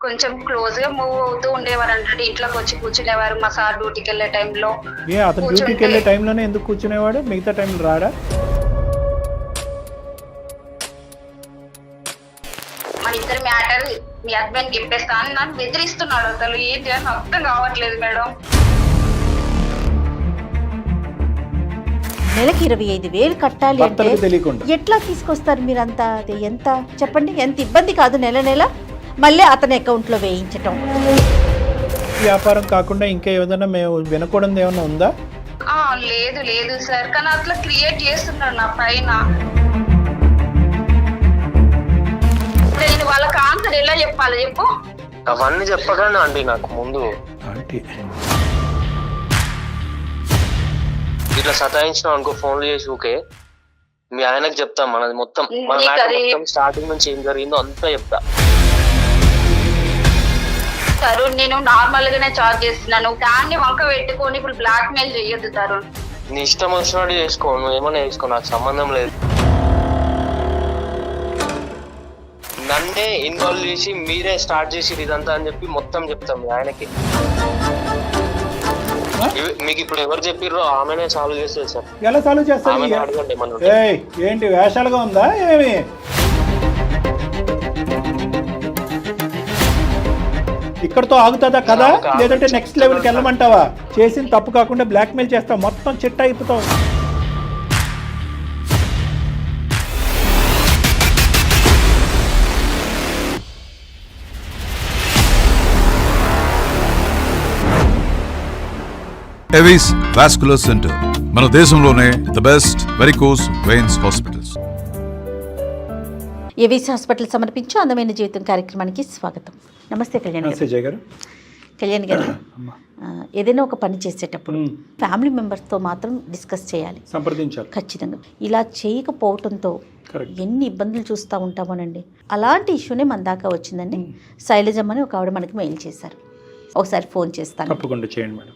కొంచెం క్లోజ్ గా మూవ్ అవుతూ ఉండేవారు అంటే ఇంట్లోకి వచ్చి కూర్చునేవారు మా సార్ డ్యూటీకి వెళ్ళే టైంలో. అతను డ్యూటీకి వెళ్ళే టైంలోనే ఎందుకు కూర్చునేవాడు, మిగతా టైంలో రాడా? మన ఇద్దరు మ్యాటర్ మీ హస్బెండ్ చెప్పేస్తా అని నన్ను బెదిరిస్తున్నాడు. అసలు ఏంటి అని అర్థం కావట్లేదు మేడం. నెలకి 25,000 కట్టాలి అంటే భర్తలకు తెలియకుండా ఎట్లా తీసుకొస్తారు మీరంతా? అది ఎంత చెప్పండి, ఎంత ఇబ్బంది కాదు నెల నెల మళ్ళీ అతని అకౌంట్లో వేయించటం. వ్యాపారం కాకుండా ఇంకా ఏదైనా మేము వినకూడదు ఏమైనా ఉందా? లేదు లేదు సార్, కానీ అట్లా క్రియేట్ చేస్తున్నాడు నా పైన. నేను వాళ్ళకి ఆన్సర్ ఎలా చెప్పాలి చెప్పు? అవన్నీ చెప్పగానే ఆంటీ నాకు ముందు ఆంటీ ఇట్లా సతాయించిన అనుకో ఫోన్లు చేసి ఊకే మీ ఆయనకు చెప్తాం మనది మొత్తం, మన మొత్తం స్టార్టింగ్ నుంచి ఏం జరిగిందో అంతా చెప్తా. తరుణ్ నేను నార్మల్ గానే చార్జ్ చేస్తున్నాను, దాన్ని వంక పెట్టుకొని ఇప్పుడు బ్లాక్ మెయిల్ చెయ్యొద్దు తరుణ్. నీ ఇష్టం వచ్చినట్టు చేసుకో, నువ్వు ఏమన్నా చేసుకో, నాకు సంబంధం లేదు. నన్నే ఇన్వాల్వ్ చేసి మీరే స్టార్ట్ చేసి ఇదంతా అని చెప్పి మొత్తం చెప్తాం మీ ఆయనకి. మీకు ఇప్పుడు ఎవరు చెప్పిర్రో ఆమెనే సాల్వ్ చేస్తుంది సార్. ఎలా సాల్వ్ చేస్తారు? ఏంటి వేషాలుగా ఉందా ఏమి? ఇక్కడతో ఆగుతుందా కదా, లేదంటే నెక్స్ట్ లెవెల్కి వెళ్ళమంటావా? చేసిన తప్పు కాకుండా బ్లాక్మెయిల్ చేస్తావు, మొత్తం చిట్ట అయిపోతావు. ఎవిస్ వాస్కులర్ సెంటర్ మన దేశంలోనే the best varicose veins hospitals. Avis hospital సమర్పించు అందమైన జీవితం కార్యక్రమానికి స్వాగతం. నమస్తే కళ్యాణ్ గారు. కళ్యాణ్ గారు, ఏదైనా ఒక పని చేసేటప్పుడు ఫ్యామిలీ మెంబర్స్తో మాత్రం డిస్కస్ చేయాలి, సంప్రదించాలి ఖచ్చితంగా. ఇలా చేయకపోవడంతో ఎన్ని ఇబ్బందులు చూస్తూ ఉంటామోనండి. అలాంటి ఇష్యూనే మన దాకా వచ్చిందండి. శైలజమ్మ అని ఒక ఆవిడ మనకి మెయిల్ చేశారు. ఒకసారి ఫోన్ చేస్తాను. తప్పకుండా చేయండి మేడం.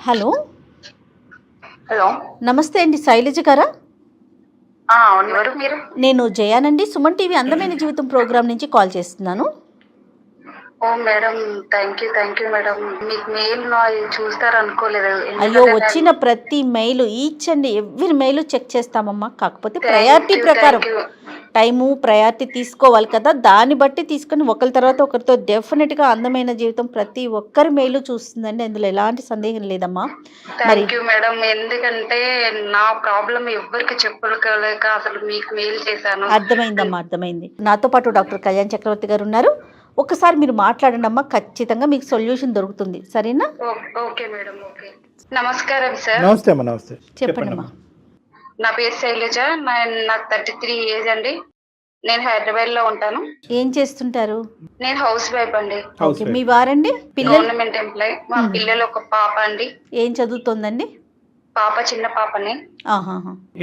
హలో హలో, నమస్తే అండి, శైలజ గారా? ఎవరు మీరు? నేను జయానండి, సుమన్ టీవీ అందమైన జీవితం ప్రోగ్రామ్ నుంచి కాల్ చేస్తున్నాను. Oh madam, thank you madam. మీకు మెయిల్ చూస్తారు అనుకోలేదు. అయ్యో, వచ్చిన ప్రతి mail, each and every mail check చేస్తామమ్మా. కాకపోతే ప్రయారిటీ ప్రకారం టైము ప్రయారిటీ తీసుకోవాలి కదా, దాన్ని బట్టి తీసుకొని ఒకరి తర్వాత ఒకరితో డెఫినెట్గా అందమైన జీవితం ప్రతి ఒక్కరి మెయిల్ చూస్తుందండి, అందులో ఎలాంటి సందేహం లేదమ్మా. థ్యాంక్ యూ మేడం, ఎందుకంటే నా ప్రాబ్లం ఎవరికి చెప్పలేక అసలు మీకు మెయిల్ చేశాను. అర్థమైందమ్మా, అర్థమైంది. నాతో పాటు డాక్టర్ కళ్యాణ్ చక్రవర్తి గారు ఉన్నారు. ఒకసారి మీరు మాట్లాడండి అమ్మా, ఖచ్చితంగా మీకు సొల్యూషన్ దొరుకుతుంది, సరేనా? Okay madam, okay. నమస్కారం సార్. నమస్తే అమ్మా. నమస్తే, చెప్పండి అమ్మా. నా పేరు శైలజ, నాకు 33 ఏజ్ అండి. నేను హైదరాబాద్ లో ఉంటాను. ఏం చేస్తుంటారు? నేను హౌస్ వైఫ్ అండి. ఓకే, మీ వారండి? Government employee. మా పిల్లలు ఒక పాప అండి. ఏం చదువుతోందండి పాప? చిన్న పాపని.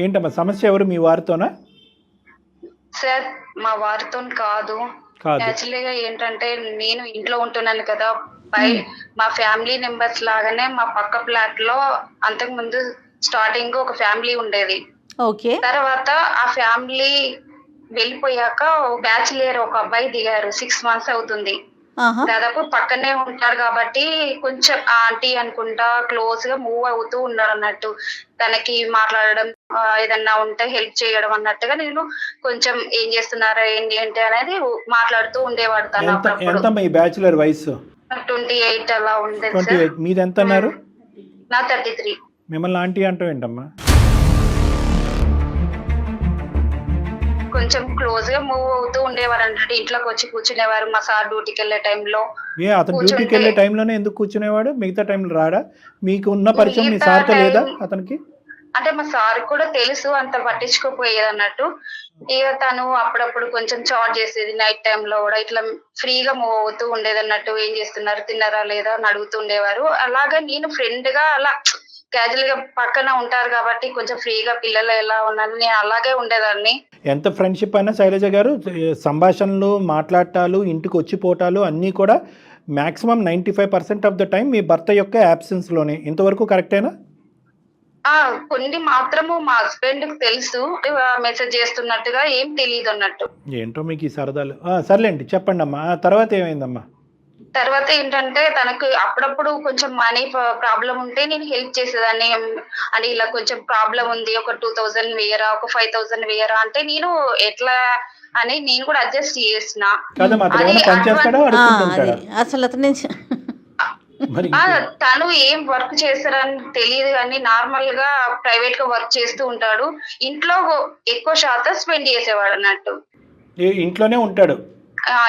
ఏంటమ్మా సమస్య? ఎవరు, మీ వారితోనా? సార్ మా వారితో కాదు, యాక్చువల్గా ఏంటంటే నేను ఇంట్లో ఉంటున్నాను కదా, మా ఫ్యామిలీ మెంబర్స్ లాగానే మా పక్క ఫ్లాట్ లో అంతకు ముందు స్టార్టింగ్ ఒక ఫ్యామిలీ ఉండేది. ఓకే. తర్వాత ఆ ఫ్యామిలీ వెళ్ళిపోయాక బ్యాచిలర్ ఒక అబ్బాయి దిగారు. 6 months అవుతుంది. దాదాపు పక్కనే ఉంటారు కాబట్టి కొంచెం ఆంటీ అనుకుంటా క్లోజ్ గా మూవ్ అవుతూ ఉన్నారు అన్నట్టు. తనకి మాట్లాడడం, ఏదన్నా ఉంటే హెల్ప్ చేయడం అన్నట్టుగా నేను కొంచెం ఏం చేస్తున్నారా ఏంటి అనేది మాట్లాడుతూ ఉండేవాడు. తను అప్పుడు బ్యాచిలర్ వయసు 28 అలా ఉండేది. మీది ఎంత అన్నారు? నా 33. మిమ్మల్ని ఆంటీ అంటావు ఏంటమ్మా? కొంచెం క్లోజ్ గా మూవ్ అవుతూ ఉండేవారు అంటే ఇంట్లోకి వచ్చి కూర్చునేవారు మా సార్ డ్యూటీకి వెళ్ళే టైంలో. అతను డ్యూటీకి వెళ్ళే టైంలోనే ఎందుకు కూర్చునేవాడు, మిగతా టైంలో రాడా? మీకు ఉన్న పరిచయం మీ సార్తో లేదా అతనికి? అంటే మా సార్ కూడా తెలుసు, అంత పట్టించుకోపోయేది అన్నట్టు. ఇక తను అప్పుడప్పుడు కొంచెం చార్జ్ చేసేది నైట్ టైంలో కూడా, ఇట్లా ఫ్రీగా మూవ్ అవుతూ ఉండేది అన్నట్టు. ఏం చేస్తున్నారు, తిన్నారా లేదా అని అడుగుతూ ఉండేవారు. అలాగా నేను ఫ్రెండ్ గా అలా క్యాజువల్ గా పక్కన ఉంటారు కాబట్టి కొంచెం ఫ్రీగా పిల్లలు ఎలా ఉన్నారు నేను అలాగే ఉండేదాన్ని. ఎంత ఫ్రెండ్షిప్ అయినా శైలజ గారు, సంభాషణలు, మాట్లాడటాలు, ఇంటికి వచ్చిపోవటాలు అన్నీ కూడా మాక్సిమం 95% ఆఫ్ ద టైం మీ భర్త యొక్క యాబ్సెన్స్ లోనే. ఇంతవరకు కరెక్టేనా? కొన్ని మాత్రము మా హస్బెండ్ కి తెలుసు, మెసేజ్ చేస్తున్నట్టుగా ఏం తెలియదు అన్నట్టు. ఏంటో మీకు ఈ సరదాలు. సర్లేండి చెప్పండి అమ్మా, తర్వాత ఏమైందమ్మా? తర్వాత ఏంటంటే తనకు అప్పుడప్పుడు కొంచెం మనీ ప్రాబ్లం ఉంటే నేను హెల్ప్ చేసేదాన్ని. అంటే ఇలా కొంచెం ప్రాబ్లం ఉంది, ఒక 2000 వేయరా, ఒక 5000 వేయరా అంటే నేను ఎట్లా అని నేను కూడా అడ్జస్ట్ చేసిన. అసలు అతను తను ఏం వర్క్ చేస్తారని తెలియదు కానీ నార్మల్ గా ప్రైవేట్ గా వర్క్ చేస్తూ ఉంటాడు. ఇంట్లో ఎక్కువ శాతం స్పెండ్ చేసేవాడు అన్నట్టు. ఇంట్లోనే ఉంటాడు.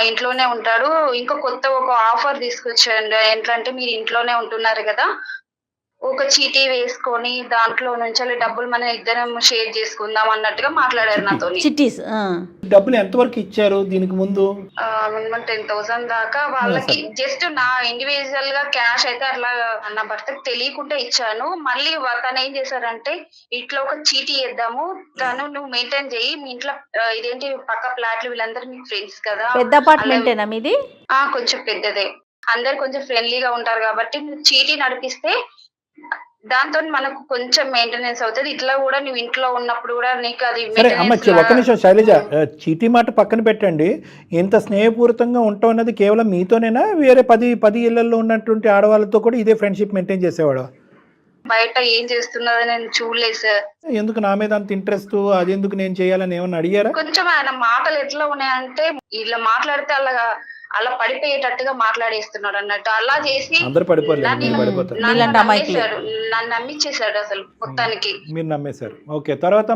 ఇంట్లోనే ఉంటాడు. ఇంకా కొత్త ఒక ఆఫర్ తీసుకొచ్చాడు. ఏంటంటే మీరు ఇంట్లోనే ఉంటున్నారు కదా, ఒక చీటీ వేసుకొని దాంట్లో నుంచి డబ్బులు మనం ఇద్దరం షేర్ చేసుకుందాం అన్నట్టుగా మాట్లాడారు నాతో. డబ్బులు ఎంత వరకు ఇచ్చారు దీనికి ముందు? మినిమం 10,000 దాకా వాళ్ళకి. జస్ట్ నా ఇండివిజువల్ గా క్యాష్ అయితే అట్లా నా భర్తకు తెలియకుండా ఇచ్చాను. మళ్ళీ తను ఏం చేశారంటే ఇట్లా ఒక చీటీ వేద్దాము, తను నువ్వు మెయింటైన్ చెయ్యి, మీ ఇంట్లో ఇదేంటి పక్క ఫ్లాట్లు వీళ్ళందరూ మీ ఫ్రెండ్స్ కదా. పెద్ద అపార్ట్మెంటేనా మీది? కొంచెం పెద్దదే, అందరు కొంచెం ఫ్రెండ్లీగా ఉంటారు కాబట్టి నువ్వు చీటీ నడిపిస్తే దాంతో మనకు కొంచెం మెయింటెనెన్స్ అవుతుంది. ఇట్లా కూడా నువ్వు ఇంట్లో ఉన్నప్పుడు కూడా నీకు అది. సరే అమ్మ, ఒక్క నిమిషం శైలజ, చీటీ మాట పక్కన పెట్టండి. ఇంత స్నేహపూరితంగా ఉంటాం అన్నది కేవలం మీతోనేనా, వేరే 10 ఇళ్లలో ఉన్నటువంటి ఆడవాళ్ళతో కూడా ఇదే ఫ్రెండ్షిప్ మెయింటైన్ చేసేవాడు? బయట ఏం చేస్తున్నదో నేను చూడలేదు సార్. ఎందుకు నా మీద అంత ఇంట్రెస్ట్, అది ఎందుకు నేను చేయాలని ఏమన్నా అడిగారా? కొంచెం ఆయన మాటలు ఎట్లా ఉన్నాయంటే ఇలా మాట్లాడితే అలా పడిపోయేటట్టుగా మాట్లాడేస్తున్నాడు అన్నట్టు. అలా చేసి నన్ను నమ్మించేశాడు అసలు మొత్తానికి. మీరు నమ్మేశారు. ఓకే, తర్వాత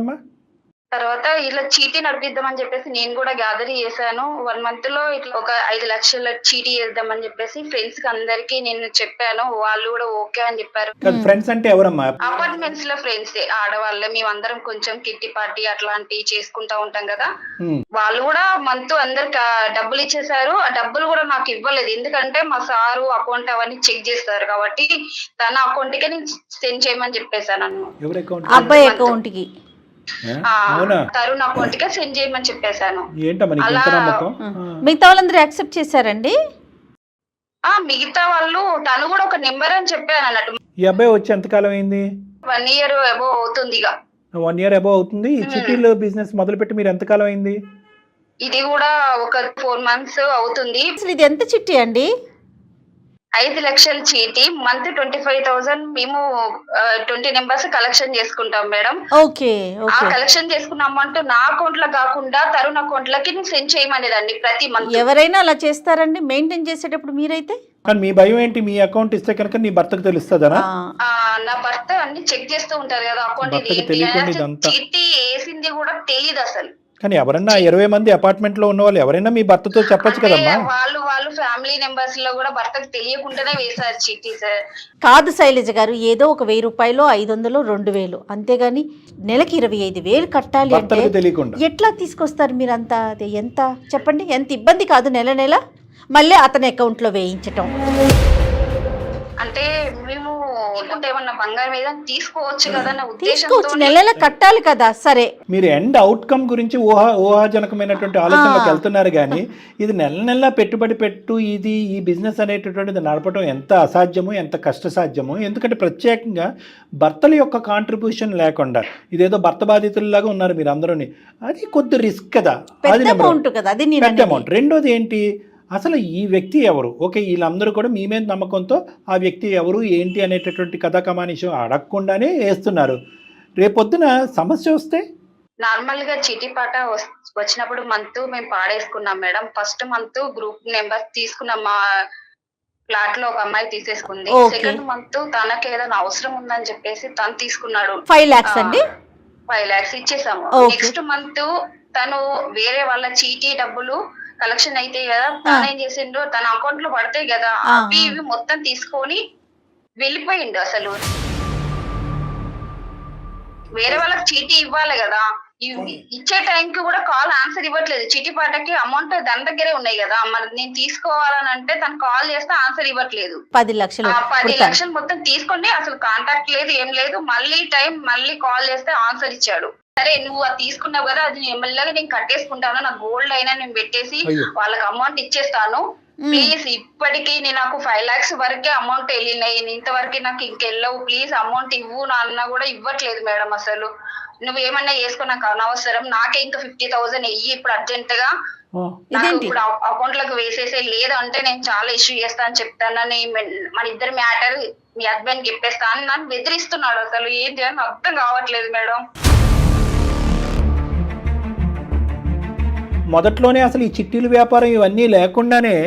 ఇలా చీటీ నడిపిద్దామని చెప్పేసి నేను కూడా గ్యాదర్ చేశాను. 1 month లో ఇట్లా ఒక 5 లక్షల చీటీ వేద్దామని చెప్పేసి ఫ్రెండ్స్ కి అందరికి నేను చెప్పాను. వాళ్ళు కూడా ఓకే అని చెప్పారు. ఫ్రెండ్స్ అంటే ఎవరమ్మా? అపార్ట్మెంట్స్ లో ఫ్రెండ్స్, ఆడవాళ్ళే. మేమందరం కొంచెం కిట్టి పార్టీ అట్లాంటివి చేసుకుంటా ఉంటాం కదా. వాళ్ళు కూడా మంత్ అందరికి డబ్బులు ఇచ్చేసారు. ఆ డబ్బులు కూడా నాకు ఇవ్వలేదు, ఎందుకంటే మా సారు అకౌంట్ అవన్నీ చెక్ చేస్తారు కాబట్టి తన అకౌంట్ కి నేను సెండ్ చేయమని చెప్పేశాను. అబ్బాయి అకౌంట్ కి, తరుణ్ అకౌంట్ కి సెండ్ చేయమని చెప్పేశాను. మిగతా వాళ్ళందరూ యాక్సెప్ట్ చేశారండి? మిగతా వాళ్ళు తను కూడా ఒక నెంబర్ అని చెప్పాను అన్నట్టు. ఈ అబ్బాయి వచ్చి ఎంతకాలం అయింది? 1 year అబోవ్ అవుతుంది. 1 year అబోవ్ అవుతుంది. ఈ చిట్టీలో బిజినెస్ మొదలు పెట్టి మీరు ఎంతకాలం అయింది? ఇది కూడా ఒక 4 months అవుతుంది. అసలు ఇది ఎంత చిట్టి అండి? 5 లక్షల చీటీ, మంత్ 25,000. మేము 20 నెంబర్స్ కలెక్షన్ చేసుకుంటాం మేడం. ఆ కలెక్షన్ చేసుకున్న అమౌంట్ నా అకౌంట్ లో కాకుండా తరుణ్ అకౌంట్ లకి సెండ్ చేయమనేదాన్ని ప్రతి మంత్. ఎవరైనా అలా చేస్తారండి మెయింటైన్ చేసేటప్పుడు? మీరైతే మీ భయం ఏంటి? మీ అకౌంట్ ఇస్తే కనుక నీ భర్తకు తెలుస్తుందా? నా భర్త అన్ని చెక్ చేస్తూ ఉంటారు కదా అకౌంట్. చీటీ వేసింది కూడా తెలియదు అసలు. కానీ ఎవరన్నా 20 మంది అపార్ట్మెంట్ లో ఉన్న వాళ్ళు ఎవరైనా మీ భర్తతో చెప్పొచ్చు కదమ్మా. వాళ్ళు ఫ్యామిలీ మెంబర్స్ లో కూడా భర్తకు తెలియకుండానే వేశారు చీటీ సార్. కాదు శైలజ గారు, ఏదో ఒక 1000 రూపాయలు, 500, 2000, అంతేగాని నెలకి 25,000 కట్టాలి అంటే ఎట్లా తీసుకొస్తారు మీరంతా? అది ఎంత చెప్పండి, ఎంత ఇబ్బంది కాదు నెల నెల మళ్ళీ అతని అకౌంట్ లో వేయించటం. అంటే మేము ఏమన్నా బంగారం ఏదైనా తీసుకోవచ్చు కదా అన్న ఉద్దేశంతో నెల కట్టాలి కదా. సరే, మీరు ఎండ్ అవుట్కమ్ గురించి ఊహాజనకమైనటువంటి ఆలోచనలోకి వెళ్తున్నారు కానీ ఇది నెల పెట్టుబడి పెట్టు, ఇది ఈ బిజినెస్ అనేటటువంటిది నడపడం ఎంత అసాధ్యమో, ఎంత కష్టసాధ్యమో. ఎందుకంటే ప్రత్యేకంగా భర్తల యొక్క కాంట్రిబ్యూషన్ లేకుండా ఇదేదో భర్త బాధితుల్లాగా ఉన్నారు మీరు అందరూని. అది కొద్ది రిస్క్ కదా, అది పెద్ద అమౌంట్. రెండోది ఏంటి, అసలు ఈ వ్యక్తి ఎవరు? ఓకే, వీళ్ళందరూ కూడా మీ మీద నమ్మకంతో ఆ వ్యక్తి ఎవరు ఏంటి అనేటటువంటి కథా కమానిషం అడగకుండానే వేస్తున్నారు. రేపొద్దున సమస్య వస్తే నార్మల్ గా చీటీ పాట వచ్చినప్పుడు మంత్ మేము పాడేసుకున్నాం మేడం. ఫస్ట్ మంత్ గ్రూప్ నెంబర్ తీసుకున్నాం. మా ఫ్లాట్ లో ఒక అమ్మాయి తీసేసుకుంది. సెకండ్ మంత్ తనకి ఏదైనా అవసరం ఉందని చెప్పేసి తను తీసుకున్నాడు. 5 lakhs అండి. 5 lakhs ఇచ్చేసాము. నెక్స్ట్ మంత్ తను వేరే వాళ్ళ చీటీ డబ్బులు కలెక్షన్ అయితే కదా, తను ఏం చేసిండు, తన అకౌంట్ లో పడతాయి కదా, అవి ఇవి మొత్తం తీసుకొని వెళ్ళిపోయిండు. అసలు వేరే వాళ్ళకి చీటీ ఇవ్వాలి కదా, ఇచ్చే టైంకి కూడా కాల్ ఆన్సర్ ఇవ్వట్లేదు. చీటీ పాటకి అమౌంట్ దాని దగ్గరే ఉన్నాయి కదా, మరి నేను తీసుకోవాలని అంటే తను కాల్ చేస్తే ఆన్సర్ ఇవ్వట్లేదు. 10 లక్షలు మొత్తం తీసుకొని అసలు కాంటాక్ట్ లేదు, ఏం లేదు. మళ్ళీ కాల్ చేస్తే ఆన్సర్ ఇచ్చాడు. సరే నువ్వు అది తీసుకున్నావు కదా, అది ఎమ్మెల్యేగా నేను కట్టేసుకుంటాను, నా గోల్డ్ అయినా నేను పెట్టేసి వాళ్ళకి అమౌంట్ ఇచ్చేస్తాను, ప్లీజ్ ఇప్పటికీ నాకు 5 lakhs వరకే అమౌంట్ వెళ్ళినాయి, ఇంతవరకు నాకు ఇంకెళ్ళవు, ప్లీజ్ అమౌంట్ ఇవ్వు అన్నా కూడా ఇవ్వట్లేదు మేడం. అసలు నువ్వేమన్నా చేసుకో, నాకు అనవసరం, నాకే ఇంకా 50,000 వెయ్యి ఇప్పుడు అర్జెంట్ గా, నాకు ఇప్పుడు అకౌంట్ లకు వేసేసే, లేదు అంటే నేను చాలా ఇష్యూ చేస్తా అని చెప్తానని, మన ఇద్దరు మ్యాటర్ మీ హస్బెండ్ చెప్పేస్తా అని నన్ను బెదిరిస్తున్నాడు. అసలు ఏం చేయాలని అర్థం కావట్లేదు మేడం. మొదట్లోనే అసలు ఈ చిట్టీలు వ్యాపారం ఇవన్నీ లేకుండానే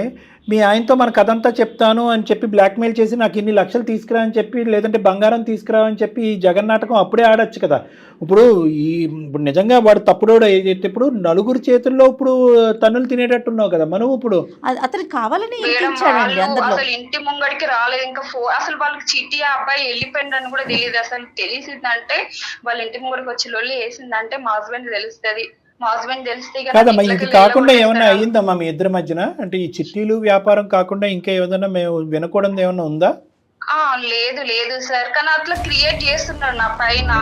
మీ ఆయనతో మన కథంతా చెప్తాను అని చెప్పి బ్లాక్మెయిల్ చేసి నాకు ఇన్ని లక్షలు తీసుకురా అని చెప్పి, లేదంటే బంగారం తీసుకురా అని చెప్పి ఈ జగన్నాటకం అప్పుడే ఆడొచ్చు కదా. ఇప్పుడు నిజంగా వాడు తప్పుడోడు అయితే ఇప్పుడు నలుగురు చేతుల్లో ఇప్పుడు తన్నులు తినేటట్టున్నావు కదా మనం. ఇప్పుడు అతను కావాలని అసలు ఇంటి ముంగడికి రాలేదు, ఇంకా అసలు వాళ్ళకి చిట్టి ఆ అబ్బాయి వెళ్ళిపోయిందని కూడా తెలియదు. అసలు తెలిసిందంటే వాళ్ళ ఇంటి ముంగడికి వచ్చి లొల్లి వేసిందంటే మా హస్బెండ్ తెలుస్తుంది. మా హస్బెండ్ తెలిస్తే కాదమ్మా, ఇది కాకుండా ఏమన్నా అయ్యిందమ్మా మీ ఇద్దరి మధ్యన? అంటే ఈ చిట్టీలు వ్యాపారం కాకుండా ఇంకా ఏదైనా మేము వినకూడదు ఏమన్నా ఉందా? లేదు లేదు సార్, కానీ అట్లా క్రియేట్ చేస్తున్నాడు నా పైన.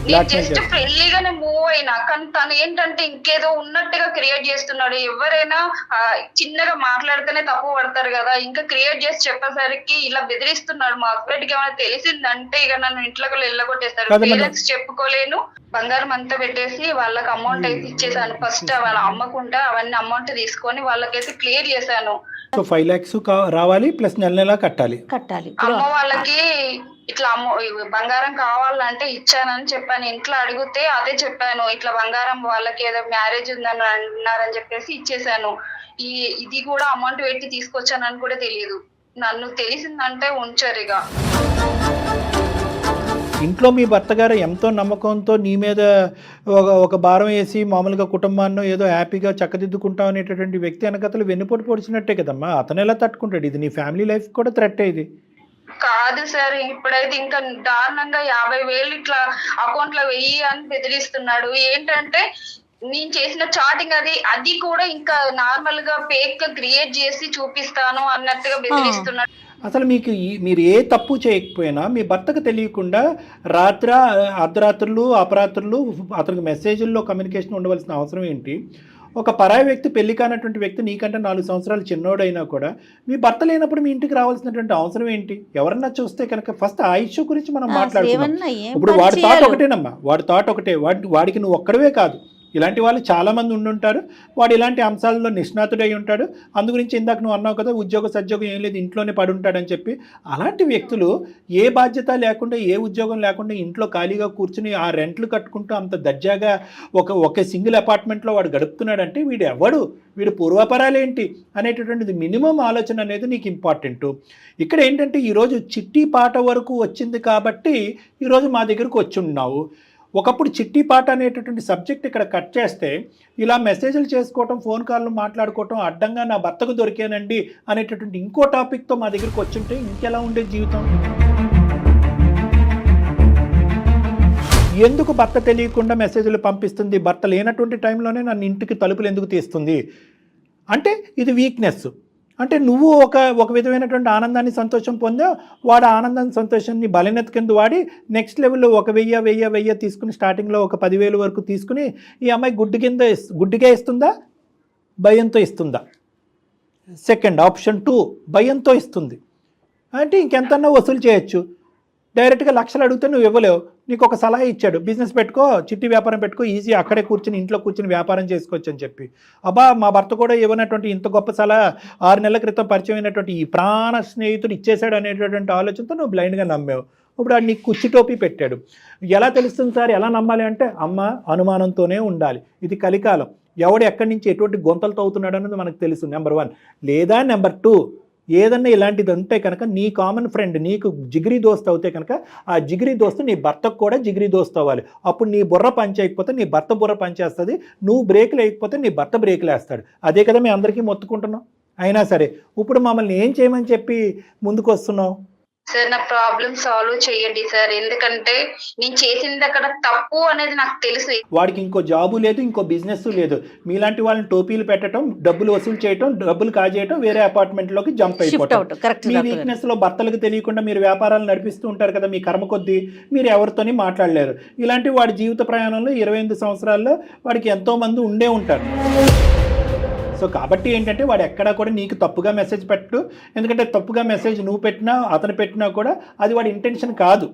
నేను జస్ట్ ఫ్రెండ్లీగానే మూవ్ అయినా, కానీ తను ఏంటంటే ఇంకేదో ఉన్నట్టుగా క్రియేట్ చేస్తున్నాడు. ఎవరైనా చిన్నగా మాట్లాడితేనే తప్పు పడతారు కదా, ఇంకా క్రియేట్ చేసి చెప్పేసరికి ఇలా బెదిరిస్తున్నాడు. మా హస్బెండ్ కి ఏమైనా తెలిసిందంటే ఇక నన్ను ఇంట్లోకి వెళ్ళగొట్టేస్తారు. పేరెంట్స్ చెప్పుకోలేను, బంగారం అంతా పెట్టేసి వాళ్ళకి అమౌంట్ అయితే ఇచ్చేసాను. ఫస్ట్ వాళ్ళ అమ్మకుంటా అవన్నీ అమౌంట్ తీసుకొని వాళ్ళకైతే క్లియర్ చేశాను. 5 lakhs రావాలి ప్లస్ నెల నెలా కట్టాలి. అమ్మ వాళ్ళకి ఇట్లా బంగారం కావాలంటే ఇచ్చానని చెప్పాను. ఇంట్లో అడిగితే అదే చెప్పాను, ఇట్లా బంగారం వాళ్ళకి ఏదో మ్యారేజ్ ఉందని అన్నారని చెప్పేసి ఇచ్చేసాను. ఇది కూడా అమౌంట్ పెట్టి తీసుకొచ్చానని కూడా తెలియదు. నన్ను తెలిసిందంటే ఉంచారు. ఇక ఇంట్లో మీ భర్త గారు ఎంతో నమ్మకంతో నీ మీద ఒక భారం వేసి మామూలుగా కుటుంబాన్ని ఏదో హ్యాపీగా చక్కదిద్దుకుంటాం అనేటటువంటి వ్యక్తి వెనకతలు వెన్నుపోటు పొడిచినట్టే కదమ్మా. అతను ఎలా తట్టుకుంటాడు? ఇది నీ ఫ్యామిలీ లైఫ్ కూడా థ్రెట్. ఇది కాదు సార్, ఇప్పుడైతే ఇంకా దారుణంగా 50,000 ఇట్లా అకౌంట్ లో వెయ్యి అని బెదిరిస్తున్నాడు. ఏంటంటే నేను చేసిన చాటింగ్ అది కూడా ఇంకా నార్మల్ గా ఫేక్ గా క్రియేట్ చేసి చూపిస్తాను అన్నట్టుగా బెదిరిస్తున్నాడు. అసలు మీరు ఏ తప్పు చేయకపోయినా మీ భర్తకు తెలియకుండా అర్ధరాత్రులు అపరాత్రులు అతనికి మెసేజ్ల్లో కమ్యూనికేషన్ ఉండవలసిన అవసరం ఏంటి? ఒక పరాయి వ్యక్తి, పెళ్లి కానటువంటి వ్యక్తి, నీకంటే 4 సంవత్సరాలు చిన్నోడైనా కూడా మీ భర్త లేనప్పుడు మీ ఇంటికి రావాల్సినటువంటి అవసరం ఏంటి? ఎవరన్నా చూస్తే కనుక ఫస్ట్ ఆ ఇష్యూ గురించి మనం మాట్లాడుతున్నాం. ఇప్పుడు వాడి థాట్ ఒకటేనమ్మా, వాడి థాట్ ఒకటే. వాడికి నువ్వు ఒక్కడవే కాదు, ఇలాంటి వాళ్ళు చాలామంది ఉండుంటారు. వాడు ఇలాంటి అంశాలలో నిష్ణాతుడై ఉంటాడు. అందుగురించి ఇందాక నువ్వు అన్నావు కదా, ఉద్యోగ సద్యోగం ఏం లేదు, ఇంట్లోనే పడి ఉంటాడని చెప్పి. అలాంటి వ్యక్తులు ఏ బాధ్యత లేకుండా, ఏ ఉద్యోగం లేకుండా ఇంట్లో ఖాళీగా కూర్చుని ఆ రెంట్లు కట్టుకుంటూ అంత దర్జాగా ఒక సింగిల్ అపార్ట్మెంట్లో వాడు గడుపుతున్నాడంటే వీడు ఎవడు, వీడు పూర్వాపరాలేంటి అనేటటువంటిది మినిమం ఆలోచన అనేది నీకు ఇంపార్టెంట్. ఇక్కడ ఏంటంటే ఈరోజు చిట్టి పాట వరకు వచ్చింది కాబట్టి ఈరోజు మా దగ్గరకు వచ్చి ఉన్నావు. ఒకప్పుడు చిట్టి పాట అనేటటువంటి సబ్జెక్ట్ ఇక్కడ కట్ చేస్తే ఇలా మెసేజ్లు చేసుకోవటం, ఫోన్ కాల్లు మాట్లాడుకోవటం, అడ్డంగా నా భర్తకు దొరికానండి అనేటటువంటి ఇంకో టాపిక్తో మా దగ్గరికి వచ్చుంటే ఇంకెలా ఉండేది జీవితం? ఎందుకు భర్త తెలియకుండా మెసేజ్లు పంపిస్తుంది? భర్త లేనటువంటి టైంలోనే నన్ను ఇంటికి తలుపులు ఎందుకు తీస్తుంది అంటే ఇది వీక్నెస్. అంటే నువ్వు ఒక విధమైనటువంటి ఆనందాన్ని, సంతోషం పొందా, వాడు ఆనందాన్ని, సంతోషాన్ని బలనెత్త కింద వాడి నెక్స్ట్ లెవెల్లో ఒక 1000 తీసుకుని స్టార్టింగ్లో ఒక 10,000 వరకు తీసుకుని ఈ అమ్మాయి గుడ్డిగా ఇస్తుందా, భయంతో ఇస్తుందా? సెకండ్ ఆప్షన్ 2, భయంతో ఇస్తుంది అంటే ఇంకెంతన్నా వసూలు చేయొచ్చు. డైరెక్ట్గా లక్షలు అడిగితే నువ్వు ఇవ్వలేవు. నీకు ఒక సలహా ఇచ్చాడు, బిజినెస్ పెట్టుకో, చిట్టి వ్యాపారం పెట్టుకో, ఈజీ, అక్కడే కూర్చుని ఇంట్లో కూర్చుని వ్యాపారం చేసుకోవచ్చు అని చెప్పి. అబ్బా, మా భర్త కూడా ఇవ్వనటువంటి ఇంత గొప్ప సలహా 6 నెలల క్రితం పరిచయం అయినటువంటి ఈ ప్రాణ స్నేహితుడు ఇచ్చేశాడు అనేటటువంటి ఆలోచనతో నువ్వు బ్లైండ్గా నమ్మావు. ఇప్పుడు నీకు కుర్చీ టోపీ పెట్టాడు. ఎలా తెలుస్తుంది సార్, ఎలా నమ్మాలి అంటే అమ్మ అనుమానంతోనే ఉండాలి. ఇది కలికాలం. ఎవడు ఎక్కడి నుంచి ఎటువంటి గొంతలు తవ్వుతున్నాడు అనేది మనకు తెలుసు, నెంబర్ 1. లేదా నెంబర్ 2, ఏదన్నా ఇలాంటిది ఉంటే కనుక నీ కామన్ ఫ్రెండ్, నీకు జిగిరి దోస్త్ అవుతే కనుక ఆ జిగిరి దోస్తు నీ భర్తకు కూడా జిగిరి దోస్త్ అవ్వాలి. అప్పుడు నీ బుర్ర పనిచేయకపోతే నీ భర్త బుర్ర పనిచేస్తుంది, నువ్వు బ్రేకులు వేయకపోతే నీ భర్త బ్రేకులు వేస్తాడు. అదే కదా మేము అందరికీ మొత్తుకుంటున్నాం. అయినా సరే ఇప్పుడు మమ్మల్ని ఏం చేయమని చెప్పి ముందుకు వస్తున్నావు? సార్ నా ప్రాబ్లం సాల్వ్ చేయండి సార్, ఎందుకంటే నేను చేసింది అక్కడ తప్పు అనేది నాకు తెలుసు. వాడికి ఇంకో జాబు లేదు, ఇంకో బిజినెస్ లేదు. మీలాంటి వాళ్ళని టోపీలు పెట్టడం, డబ్బులు వసూలు చేయటం, డబ్బులు కాజేయటం, వేరే అపార్ట్మెంట్లోకి జంప్ అయిపోవటం. మీ వీక్నెస్ లో భర్తలకు తెలియకుండా మీరు వ్యాపారాలు నడిపిస్తూ ఉంటారు కదా, మీ కర్మ కొద్దీ మీరు ఎవరితోని మాట్లాడలేరు. ఇలాంటి వాడి జీవిత ప్రయాణంలో 28 సంవత్సరాల్లో వాడికి ఎంతో మంది ఉండే ఉంటారు. సో కాబట్టి ఏంటంటే వాడు ఎక్కడా కూడా నీకు తప్పుగా మెసేజ్ పెట్టు, ఎందుకంటే తప్పుగా మెసేజ్ నువ్వు పెట్టినా అతను పెట్టినా కూడా అది వాడి ఇంటెన్షన్ కాదు.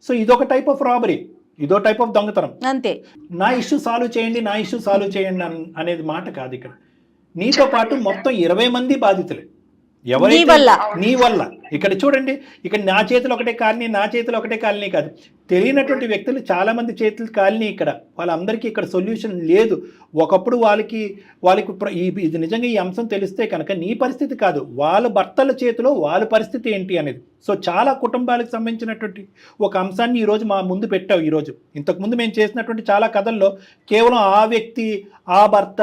సో ఇదొక టైప్ ఆఫ్ రాబరీ, ఇదో టైప్ ఆఫ్ దొంగతనం. అంతే. నా ఇష్యూ సాల్వ్ చేయండి, నా ఇష్యూ సాల్వ్ చేయండి అనేది మాట కాదు ఇక్కడ. నీతో పాటు మొత్తం 20 మంది బాధితులే. ఎవరైతే నీ వల్ల ఇక్కడ చూడండి, ఇక్కడ నా చేతులు ఒకటే కాలనీ, నా చేతులు ఒకటే కాలనీ కాదు, తెలియనటువంటి వ్యక్తులు చాలా మంది చేతులు కాలనీ. ఇక్కడ వాళ్ళందరికీ ఇక్కడ సొల్యూషన్ లేదు. ఒకప్పుడు వాళ్ళకి ఇది నిజంగా ఈ అంశం తెలిస్తే కనుక నీ పరిస్థితి కాదు, వాళ్ళ భర్తల చేతిలో వాళ్ళ పరిస్థితి ఏంటి అనేది. సో చాలా కుటుంబాలకు సంబంధించినటువంటి ఒక అంశాన్ని ఈరోజు మా ముందు పెట్టావు. ఈరోజు ఇంతకుముందు మేము చేసినటువంటి చాలా కథల్లో కేవలం ఆ వ్యక్తి, ఆ భర్త,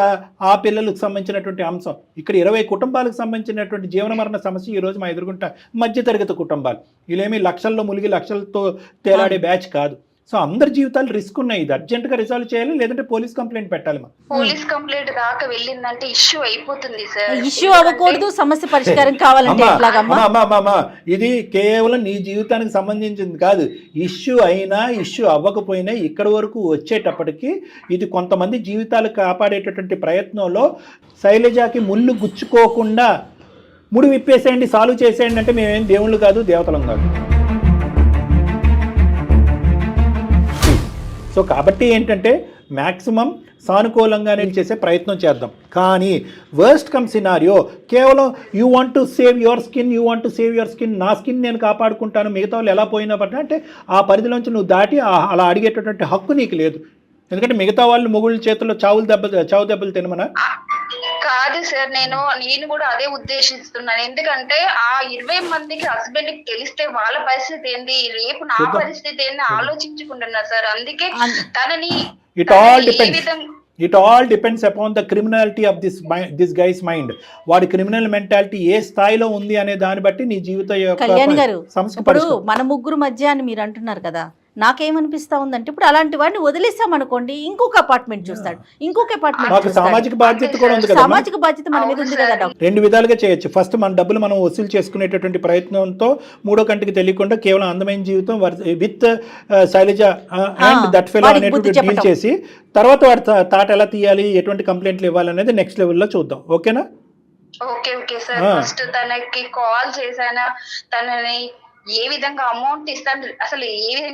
ఆ పిల్లలకు సంబంధించినటువంటి అంశం. ఇక్కడ 20 కుటుంబాలకు సంబంధించినటువంటి జీవన మరణ సమస్య ఈరోజు మా ఎదుర్కొంటా. మధ్యతరగతి కుటుంబాలు, వీళ్ళేమి లక్షల్లో ములిగి లక్షలతో తేలాడే బ్యాచ్ కాదు. సో అందరి జీవితాలు రిస్క్ ఉన్నాయి. ఇది అర్జెంట్గా రిజాల్వ్ చేయాలి, లేదంటే పోలీస్ కంప్లైంట్ పెట్టాలి. పోలీస్ కంప్లైంట్ దాకా వెళ్ళిందంటే ఇష్యూ అయిపోతుంది సార్. ఇష్యూ అవ్వకూడదు, సమస్య పరిష్కారం కావాలంటే అమ్మా ఇది కేవలం నీ జీవితానికి సంబంధించింది కాదు. ఇష్యూ అయినా ఇష్యూ అవ్వకపోయినా ఇక్కడి వరకు వచ్చేటప్పటికి ఇది కొంతమంది జీవితాలు కాపాడేటటువంటి ప్రయత్నంలో శైలజకి ముళ్ళు గుచ్చుకోకుండా ముడి విప్పేసేయండి, సాల్వ్ చేసేయండి అంటే మేమేం దేవుళ్ళు కాదు, దేవతలం కాదు. సో కాబట్టి ఏంటంటే మ్యాక్సిమం సానుకూలంగానే చేసే ప్రయత్నం చేద్దాం. కానీ వర్స్ట్ కమ్ సినారియో కేవలం you want to save your skin, నా స్కిన్ నేను కాపాడుకుంటాను, మిగతా వాళ్ళు ఎలా పోయినా అంటే ఆ పరిధిలోంచి నువ్వు దాటి అలా అడిగేటటువంటి హక్కు నీకు లేదు. ఎందుకంటే మిగతా వాళ్ళు మొగుళ్ళ చేతుల్లో చావు దెబ్బలు తినమనా? కాదు సార్, నేను కూడా అదే ఉద్దేశిస్తున్నాను. ఎందుకంటే ఆ 20 మందికి హస్బెండ్ కి తెలిస్తే వాళ్ళ పరిస్థితి ఏంది, రేపు నా పరిస్థితి ఏంది ఆలోచించుకుంటున్నా సార్. అందుకే తనని it all depends upon the criminality of this guys mind. వాడి క్రిమినల్ మెంటాలిటీ ఏ స్థాయిలో ఉంది అనే దాన్ని బట్టి నీ జీవిత కళ్యాణ్ గారు, ఇప్పుడు మన ముగ్గురు మధ్య అని మీరు అంటున్నారు కదా, నాకేమనిపిస్తా ఉందంటే ఇప్పుడు అలాంటి వాడిని వదిలేసామనుకోండి, ఇంకొక అపార్ట్మెంట్ చూస్తాడు, ఇంకొక అపార్ట్మెంట్. సామాజిక బాధ్యత కూడా ఉంది కదా, సామాజిక బాధ్యత మన మీద ఉంది కదా డాక్టర్. 2 విధాలుగా చేయొచ్చు. ఫస్ట్ మన డబ్బులు మనం వసూలు చేసుకునేటటువంటి ప్రయత్నంతో మూడో కంటికి తెలియకుండా కేవలం అందమైన జీవితం with Shailaja and that fellow అనేటువంటి డీల్ చేసి తర్వాత వాడి తాట ఎలా తీయాలి, ఎటువంటి కంప్లైంట్లు ఇవ్వాలనేది నెక్స్ట్ లెవెల్లో చూద్దాం. ఓకేనా? Okay sir. ఫస్ట్ తనకి కాల్ చేశానా, తనని ఏ విధంగా అమౌంట్ ఇస్తాను, అసలు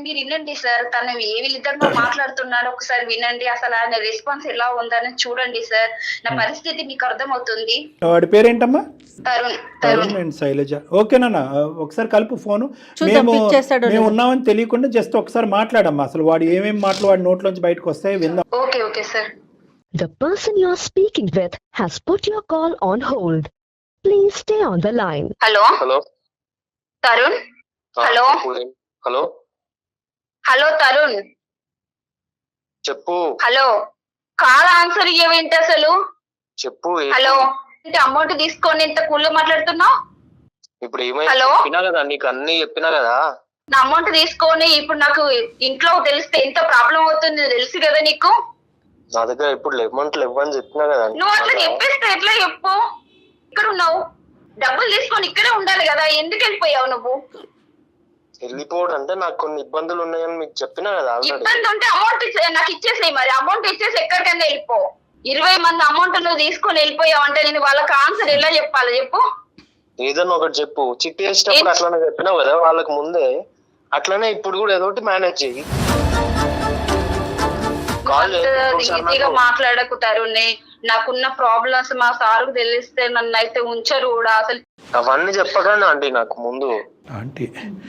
మీరు వినండి సార్, తను ఏ విధంగా మాట్లాడుతున్నాడో ఒకసారి వినండి, అసలు ఆయన రెస్పాన్స్ ఎలా ఉందని చూడండి సార్. నా పరిస్థితి మీకు అర్థమవుతుంది. వాడి పేరేంటమ్మా? తరుణ్ అండ్ శైలజ. ఓకేనా? ఒకసారి కలుపు ఫోను. మేము ఉన్నామని తెలియకుండా జస్ట్ ఒకసారి మాట్లాడమ్మా, అసలు వాడు ఏమేమి మాటలు వాడి నోట్లోంచి బయటకు వస్తాయి విందాం. Okay sir. The person you are speaking with has put your call on hold. Please stay on the line. Hello Tarun. Hello Tarun చెప్పు. హలో, కాల్ ఆన్సర్ ఇవ్వేంటి అసలు? చెప్పు. హలో, అమౌంట్ తీసుకొని ఇంత కూల్ మాట్లాడుతున్నావు? ఇప్పుడు ఏమైంది చెప్పినా కదా, నీకు అన్ని చెప్పినా కదా. నా అమౌంట్ తీసుకొని ఇప్పుడు నాకు ఇంట్లో తెలిస్తే ఎంత ప్రాబ్లం అవుతుంది తెలుసు కదా నీకు. నా దగ్గర ఇప్పుడు అమౌంట్ ఇవ్వని చెప్పినా కదా. నువ్వు అట్లా చెప్పేస్తే ఎట్లా చెప్పు? ఇక్కడ ఉన్నావు, డబ్బులు తీసుకొని ఇక్కడే ఉండాలి కదా, ఎందుకు వెళ్ళిపోయావు నువ్వు? వెళ్ళిపోవడం అంటే నాకు కొన్ని ఇబ్బందులు ఉన్నాయని మీకు చెప్పినా కదా. ఇబ్బంది ఉంటే అమౌంట్ నాకు ఇచ్చేసేయి, మరి అమౌంట్ ఇచ్చేసి ఎక్కడికైనా వెళ్ళిపో. 20 మంది అమౌంట్ నువ్వు తీసుకొని వెళ్ళిపోయావు అంటే నేను వాళ్ళకి ఆన్సర్ ఎలా చెప్పాలి చెప్పు? ఏదన్నా ఒకటి చెప్పు. చిట్టి వేసేటప్పుడు అట్లానే చెప్పినావు కదా వాళ్ళకి ముందే, అట్లానే ఇప్పుడు కూడా ఏదో ఒకటి మేనేజ్ చెయ్యి. ఈజీగా మాట్లాడకు తరుణ్, నాకున్న ప్రాబ్లమ్స్ మా సార్కు తెలిస్తే నన్ను అయితే ఉంచరు కూడా. అసలు అవన్నీ చెప్పగానే ఆంటీ నాకు ముందు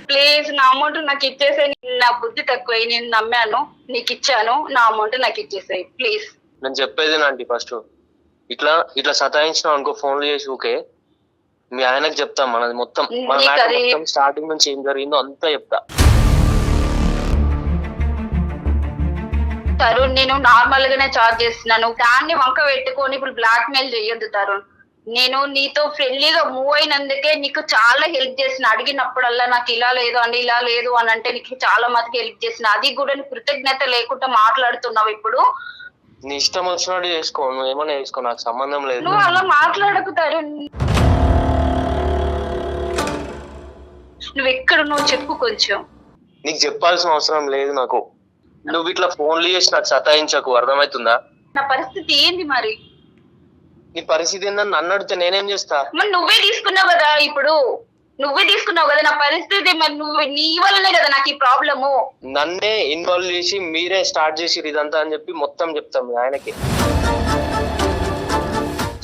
ప్లీజ్ నా అమౌంట్ నాకు ఇచ్చేసాయి. నా బుద్ధి తక్కువ, నేను నమ్మాను, నీకు ఇచ్చాను, నా అమౌంట్ నాకు ఇచ్చేసాయి ప్లీజ్. నేను చెప్పేది ఆంటీ, ఫస్ట్ ఇట్లా సతాయించినావు అనుకో ఫోన్లు చేసి ఊకే, మీ ఆయనకు చెప్తాం మనది మొత్తం స్టార్టింగ్ నుంచి ఏం జరిగిందో అంతా చెప్తా. తరుణ్, నేను నార్మల్ గానే చార్జ్ చేస్తున్నాను, దాన్ని వంక పెట్టుకొని ఇప్పుడు బ్లాక్ మెయిల్ చెయ్యొద్దు తరుణ్. నేను నీతో ఫ్రెండ్లీగా మూవ్ అయినందుకే నీకు చాలా హెల్ప్ చేసిన, అడిగినప్పుడల్లా నాకు ఇలా లేదు అండి ఇలా లేదు అని అంటే నీకు చాలా మందికి హెల్ప్ చేసిన, అది కూడా నీ కృతజ్ఞత లేకుండా మాట్లాడుతున్నావు. ఇప్పుడు నీ ఇష్టం వచ్చినట్టు చేసుకో, నువ్వు ఏమైనా చేసుకో, నాకు సంబంధం లేదు. నువ్వు అలా మాట్లాడకుతారు. నువ్వు ఎక్కడున్నావు చెప్పు కొంచెం. నీకు చెప్పాల్సిన అవసరం లేదు నాకు. నువ్వు ఇట్లా ఫోన్లు చేసి నాకు సతాయించకు, అర్థమవుతుందా? నా పరిస్థితి ఏంది మరి? నీ పరిస్థితి ఏందని నన్ను అడిగితే నేనేం చేస్తా? మరి నువ్వే తీసుకున్నావు కదా, ఇప్పుడు నువ్వే తీసుకున్నావు కదా నా పరిస్థితి. మరి నువ్వు నీ వల్లనే కదా నాకు ఈ ప్రాబ్లము. నన్నే ఇన్వాల్వ్ చేసి మీరే స్టార్ట్ చేసి ఇదంతా అని చెప్పి మొత్తం చెప్తాం మీ ఆయనకి.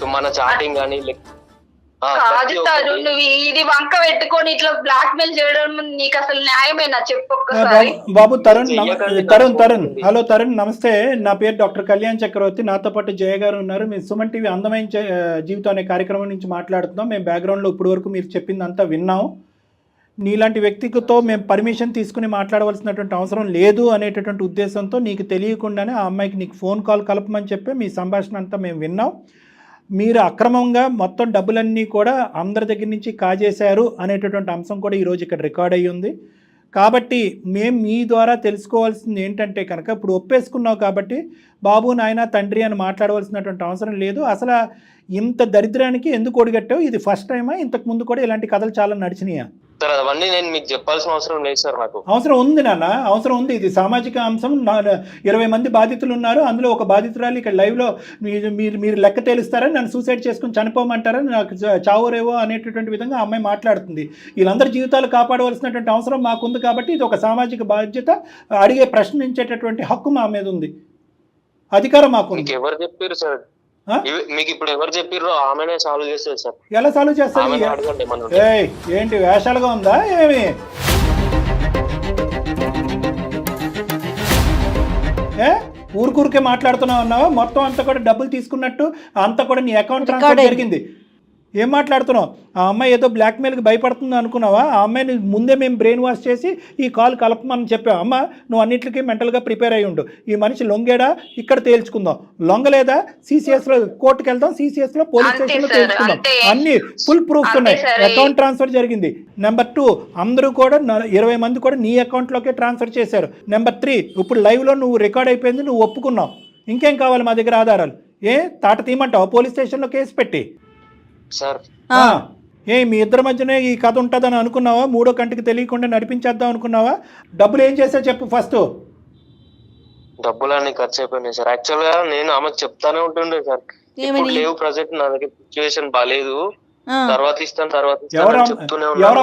సో మన చాటింగ్ కానీ కాదు సార్, నువ్వు ఇది వంక పెట్టుకొని ఇట్లా బ్లాక్ మెయిల్ చేయడం నీకు అసలు న్యాయమేనా చెప్పు ఒక్కసారి. బాబు తరుణ్ హలో తరుణ్, నమస్తే. నా పేరు డాక్టర్ కళ్యాణ్ చక్రవర్తి, నాతో పాటు జయ గారు ఉన్నారు. మేము సుమన్ టీవీ అందమైన జీవితం అనే కార్యక్రమం నుంచి మాట్లాడుతున్నాం. మేము బ్యాక్గ్రౌండ్లో ఇప్పటి వరకు మీరు చెప్పిందంతా విన్నాం. నీలాంటి వ్యక్తితో మేము పర్మిషన్ తీసుకుని మాట్లాడవలసినటువంటి అవసరం లేదు అనేటటువంటి ఉద్దేశంతో నీకు తెలియకుండానే ఆ అమ్మాయికి నీకు ఫోన్ కాల్ కలపమని చెప్పి మీ సంభాషణ అంతా మేము విన్నాం. మీరు అక్రమంగా మొత్తం డబ్బులన్నీ కూడా అందరి దగ్గర నుంచి కాజేశారు అనేటటువంటి అంశం కూడా ఈరోజు ఇక్కడ రికార్డ్ అయ్యి ఉంది. కాబట్టి మేము మీ ద్వారా తెలుసుకోవాల్సింది ఏంటంటే కనుక, ఇప్పుడు ఒప్పేసుకున్నావు కాబట్టి బాబు నాయన తండ్రి అని మాట్లాడవలసినటువంటి అవసరం లేదు. అసలు ఇంత దరిద్రానికి ఎందుకు ఒడిగట్టావు? ఇది ఫస్ట్ టైమా? ఇంతకు ముందు కూడా ఇలాంటి కథలు చాలా నడిచినాయా? సార్ అవన్నీ నేను మీకు చెప్పాల్సిన అవసరం లేదు సార్. నాకు అవసరం ఉంది నాన్న, అవసరం ఉంది. ఇది సామాజిక అంశం. 20 మంది బాధితులు ఉన్నారు, అందులో ఒక బాధితురాలు ఇక్కడ లైవ్లో మీరు లెక్క తేలుస్తారని, నన్ను సూసైడ్ చేసుకుని చనిపోమంటారని, నాకు చావురేవో అనేటటువంటి విధంగా అమ్మాయి మాట్లాడుతుంది. వీళ్ళందరి జీవితాలు కాపాడవలసినటువంటి అవసరం మాకుంది. కాబట్టి ఇది ఒక సామాజిక బాధ్యత. అడిగే ప్రశ్నించేటటువంటి హక్కు మా మీద ఉంది, అధికారం మాకు. మీకు ఎవరు చెప్పారు సార్? మీకు ఇప్పుడు ఎవరు చెప్పారు? ఆమెనే సాల్వ్ చేస్తారు సార్. ఎలా సాల్వ్ చేస్తారు? ఏంటి వేషాలుగా ఉందా ఏమి? ఊరికే మాట్లాడుతున్నావు అన్నావా? మొత్తం అంతా కూడా డబ్బులు తీసుకున్నట్టు అంతా కూడా నీ అకౌంట్ ట్రాన్స్ఫర్ జరిగింది. ఏం మాట్లాడుతున్నావు? ఆ అమ్మాయి ఏదో బ్లాక్మెయిల్కి భయపడుతుంది అనుకున్నావా? ఆ అమ్మాయిని ముందే మేము బ్రెయిన్ వాష్ చేసి ఈ కాల్ కలపమని చెప్పాం. అమ్మ నువ్వు అన్నింటికి మెంటల్గా ప్రిపేర్ అయ్యి ఉండు. ఈ మనిషి లొంగేడా ఇక్కడ తేల్చుకుందాం, లొంగలేదా CCSలో కోర్టుకు వెళ్దాం, CCSలో పోలీస్ స్టేషన్లో తేల్చుకుందాం. అన్ని ఫుల్ ప్రూఫ్స్ ఉన్నాయి. అకౌంట్ ట్రాన్స్ఫర్ జరిగింది. నెంబర్ 2, అందరూ కూడా 20 మంది కూడా నీ అకౌంట్లోకే ట్రాన్స్ఫర్ చేశారు. నెంబర్ 3, ఇప్పుడు లైవ్లో నువ్వు రికార్డ్ అయిపోయింది, నువ్వు ఒప్పుకున్నావు. ఇంకేం కావాలి మా దగ్గర ఆధారాలు? ఏ తాట తీయమంటావు? పోలీస్ స్టేషన్లో కేసు పెట్టి సార్. మీ ఇద్దరి మధ్యనే ఈ కథ ఉంటుందని అనుకున్నావా? మూడో కంటికి తెలియకుండా నడిపించేద్దాం అనుకున్నావా? డబ్బులు ఏం చేసావు చెప్పు ఫస్ట్. డబ్బులన్నీ ఖర్చు అయిపోయినాయి సార్. యాక్చువల్ గా నేను ఆమెకు చెప్తానే ఉంటుండే సార్, ఇప్పుడు లేవు ప్రజెంట్ నా దగ్గర సిచ్యువేషన్ బాగాలేదు, తర్వాత ఇస్తాను చెప్తూనే ఉన్నాను. ఎవరు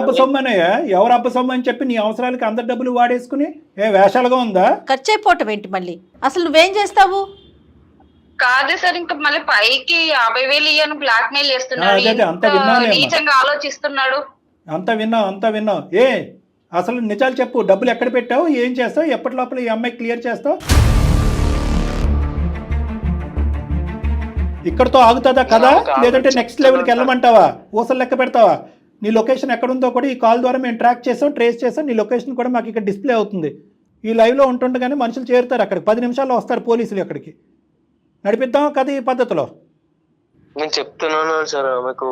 అబ్బ సొమ్ము అని చెప్పి నీ అవసరాలకి అందరి డబ్బులు వాడేసుకుని వేషాలుగా ఉందా? ఖర్చు అయిపోవటం ఏంటి మళ్ళీ? అసలు నువ్వేం చేస్తావు? కాదు సార్, ఇంకా మళ్ళీ పైకి 50,000 ఇయ్యను బ్లాక్ మెయిల్ చేస్తున్నాడు. నీచంగా ఆలోచిస్తున్నాడు. అంతా విన్నావు. అసలు నిజాలు చెప్పు. డబ్బులు ఎక్కడ పెట్టావు? ఏం చేస్తావు? ఎప్పటి లోపల ఈ అమ్మాయి క్లియర్ చేస్తావు? ఇక్కడతో ఆగుతుందా కదా, లేదంటే నెక్స్ట్ లెవెల్కి వెళ్ళమంటావా? ఊసలు లెక్క పెడతావా? నీ లొకేషన్ ఎక్కడుందో కూడా ఈ కాల్ ద్వారా మేము ట్రేస్ చేసాం. నీ లొకేషన్ కూడా మాకు ఇక్కడ డిస్ప్లే అవుతుంది. ఈ లైవ్లో ఉంటుండగానే మనుషులు చేరుతారు అక్కడికి. 10 నిమిషాల్లో వస్తారు పోలీసులు ఇక్కడికి. నడిపిద్దాం కదా ఈ పద్ధతిలో. నేను చెప్తున్నాను సార్, మీకు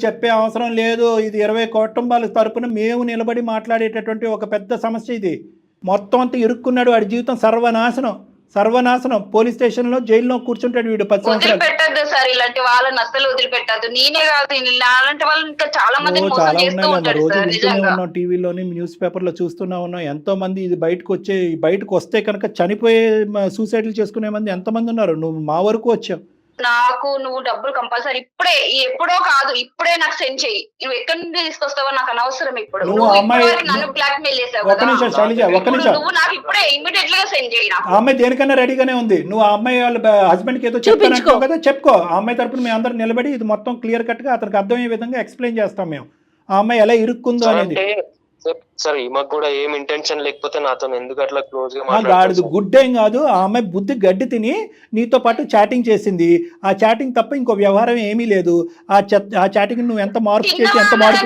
చెప్పే అవసరం లేదు. ఇది 20 కుటుంబాల తరపున మేము నిలబడి మాట్లాడేటటువంటి ఒక పెద్ద సమస్య. ఇది మొత్తం అంతా ఇరుక్కున్నాడు. వాడి జీవితం సర్వనాశనం. పోలీస్ స్టేషన్ లో జైల్లో కూర్చుంటాడు వీడు 10 సంవత్సరాలు. పెట్టద్దు సార్, ఇలాంటి వాళ్ళని అసలు వదిలిపెట్టద్దు. నేనే కాదు, అలాంటి వాళ్ళు ఇంకా చాలా మంది రోజు వింటూనే ఉన్నాం, టీవీలోని న్యూస్ పేపర్లో చూస్తూనే ఉన్నాం. ఎంతో మంది ఇది బయటకు వస్తే కనుక చనిపోయే సూసైడ్లు చేసుకునే మంది ఎంతమంది ఉన్నారు. నువ్వు మా వరకు వచ్చావు. నాకు నువ్వు డబ్బులు కంపల్సరీ ఎప్పుడో కాదు, ఇప్పుడే నాకు సెండ్ చెయ్యి. నువ్వు ఎక్కడి నుండి తీసుకొస్తావో నాకు అనవసరం. ఇప్పుడు నన్ను బ్లాక్ మెయిల్ చేసావు, నువ్వు నాకు ఇప్పుడే ఇమ్మీడియట్ గా సెండ్ చెయ్యి. ఆ అమ్మాయి దేనికన్నా రెడీగానే ఉంది. నువ్వు ఆ అమ్మాయి వాళ్ళ హస్బెండ్ కి ఏదో చెప్పావు కదా, చెప్పుకో. ఆ అమ్మాయి తరపున మేము అందరం నిలబడి ఇది మొత్తం క్లియర్ కట్ గా అతనికి అర్థమయ్యే విధంగా ఎక్స్ప్లెయిన్ చేస్తాం మేము. ఆ అమ్మాయి ఎలా ఇరుక్కుందో అనేది. సార్ ఈమెకు కూడా ఏం ఇంటెన్షన్ లేకపోతే నాతో ఎందుకు అట్లా క్లోజ్ గా మాట్లాడుతూ? గుడ్డేం కాదు. ఆ అమ్మాయి బుద్ధి గడ్డి తిని నీతో పాటు చాటింగ్ చేసింది. ఆ చాటింగ్ తప్ప ఇంకో వ్యవహారం ఏమీ లేదు. ఆ చాటింగ్ నువ్వు ఎంత మార్పు చేసి ఎంత మార్పు